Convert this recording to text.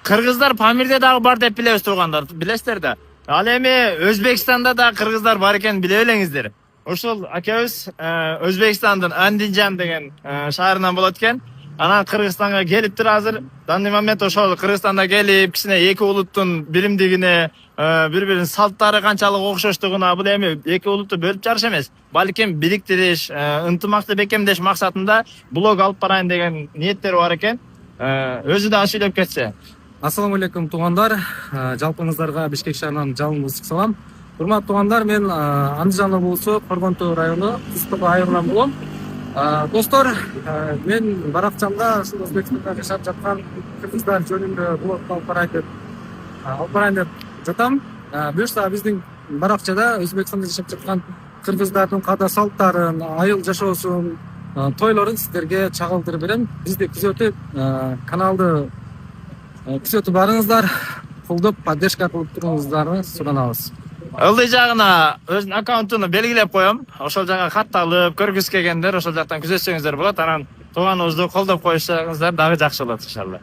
Кыргыздар Памирде дагы бар деп билебиз туугандар, билесиздер да. Ал эми Өзбекстанда да кыргыздар бар экенин биле белеңиздер. Ошол акебиз Өзбекстандын Андижан деген шаарынан болот экен. Анан Кыргызстанга келиптир азыр. Данный момент ошол Кыргызстанда келип, кичине эки улуттун биримдигине, бири-биринин салттары канчалык окшоштугуна, бул эми эки улутту бөлүп жарыш эмес, балким бириктириш, ынтымакты бекемдеш максатында блог алып барайын деген ниеттери бар экен. Өзү да сүйлөп кетсе. Ассаламу алейкум туугандар. Жалпыңыздарга Бишкек шаарынан жалындуу салам. Урматтуу туугандар, мен Андижан облусу Коргон Тоо району Кыстыбы айылынан болом. Достор, мен баракчамда ушул Өзбекстанда жашап жаткан кыргыздар жөнүндө блог алып барайын деп жатам. Буюрса биздин баракчада Өзбекстанда жашап жаткан кыргыздардын каада салттарын, айыл жашоосун, тойлорун сиздерге чагылдырып берем. Бизди күзөтүп, каналды күзөтүп барыңыздар, колдоп, поддержка кылып туруңуздарды суранабыз. Ылдый жагына өзүнүн аккаунтуну белгилеп коем. Ошол жака кат алып, көргүсү келгендер ошол жактан күзөтсөңүздөр болот. Анан тууганыбызды колдоп коюшуңуздар дагы жакшы болот иншалла.